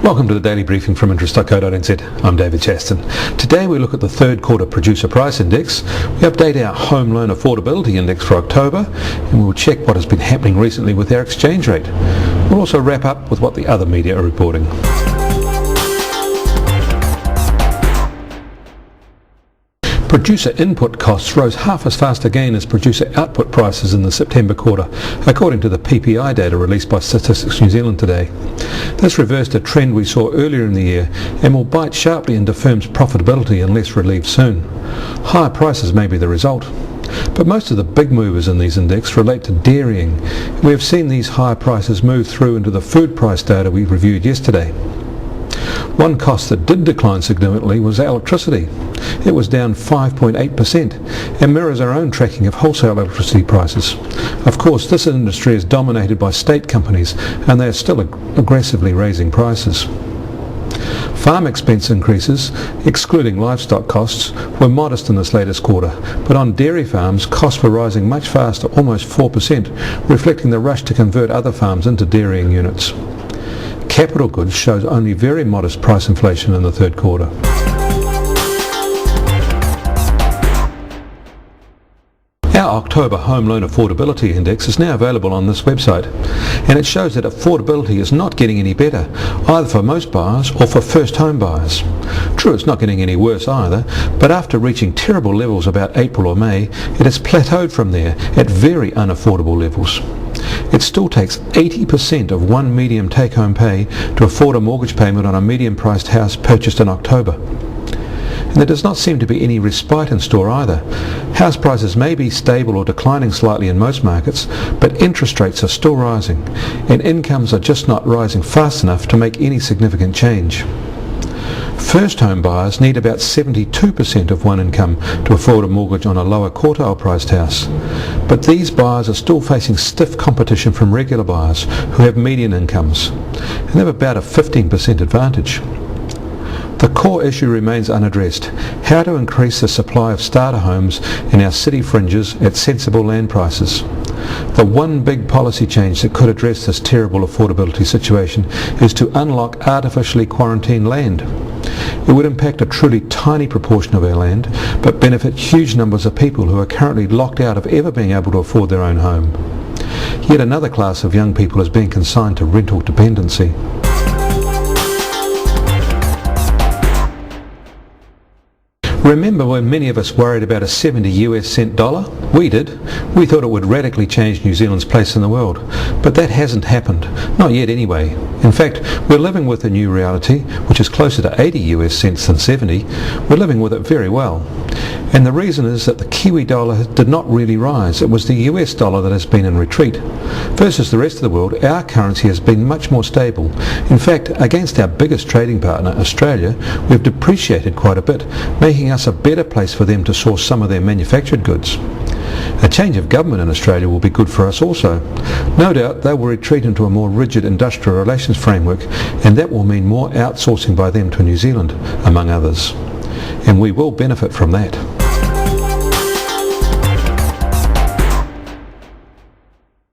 Welcome to the Daily Briefing from interest.co.nz. I'm David Chaston. Today we look at the third quarter producer price index, we update our home loan affordability index for October, and we'll check what has been happening recently with our exchange rate. We'll also wrap up with what the other media are reporting. Producer input costs rose half as fast again as producer output prices in the September quarter, according to the PPI data released by Statistics New Zealand today. This reversed a trend we saw earlier in the year and will bite sharply into firms' profitability unless relieved soon. Higher prices may be the result. But most of the big movers in these index relate to dairying. We have seen these higher prices move through into the food price data we reviewed yesterday. One cost that did decline significantly was electricity. It was down 5.8% and mirrors our own tracking of wholesale electricity prices. Of course, this industry is dominated by state companies and they are still aggressively raising prices. Farm expense increases, excluding livestock costs, were modest in this latest quarter, but on dairy farms costs were rising much faster, almost 4%, reflecting the rush to convert other farms into dairying units. Capital goods shows only very modest price inflation in the third quarter. Our October Home Loan Affordability Index is now available on this website, and it shows that affordability is not getting any better, either for most buyers or for first home buyers. True, it's not getting any worse either, but after reaching terrible levels about April or May, it has plateaued from there at very unaffordable levels. It still takes 80% of one medium take-home pay to afford a mortgage payment on a medium-priced house purchased in October. And there does not seem to be any respite in store either. House prices may be stable or declining slightly in most markets, but interest rates are still rising, and incomes are just not rising fast enough to make any significant change. First home buyers need about 72% of one income to afford a mortgage on a lower quartile priced house. But these buyers are still facing stiff competition from regular buyers who have median incomes, and they have about a 15% advantage. The core issue remains unaddressed: how to increase the supply of starter homes in our city fringes at sensible land prices. The one big policy change that could address this terrible affordability situation is to unlock artificially quarantined land. It would impact a truly tiny proportion of our land, but benefit huge numbers of people who are currently locked out of ever being able to afford their own home. Yet another class of young people is being consigned to rental dependency. Remember when many of us worried about a 70 US cent dollar? We did. We thought it would radically change New Zealand's place in the world. But that hasn't happened. Not yet anyway. In fact, we're living with a new reality, which is closer to 80 US cents than 70. We're living with it very well. And the reason is that the Kiwi dollar did not really rise. It was the US dollar that has been in retreat. Versus the rest of the world, our currency has been much more stable. In fact, against our biggest trading partner, Australia, we've depreciated quite a bit, making us a better place for them to source some of their manufactured goods. A change of government in Australia will be good for us also. No doubt they will retreat into a more rigid industrial relations framework, and that will mean more outsourcing by them to New Zealand, among others. And we will benefit from that.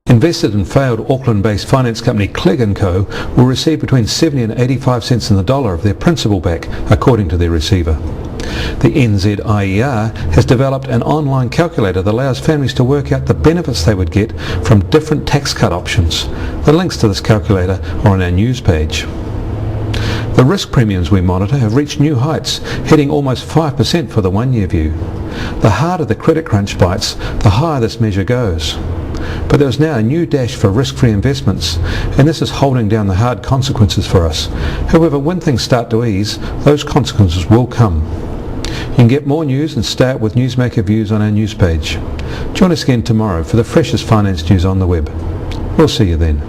Invested and failed Auckland-based finance company Clegg & Co. will receive between 70 and 85 cents in the dollar of their principal back, according to their receiver. The NZIER has developed an online calculator that allows families to work out the benefits they would get from different tax cut options. The links to this calculator are on our news page. The risk premiums we monitor have reached new heights, hitting almost 5% for the one-year view. The harder the credit crunch bites, the higher this measure goes. But there is now a new dash for risk-free investments, and this is holding down the hard consequences for us. However, when things start to ease, those consequences will come. You can get more news and stay up with Newsmaker Views on our news page. Join us again tomorrow for the freshest finance news on the web. We'll see you then.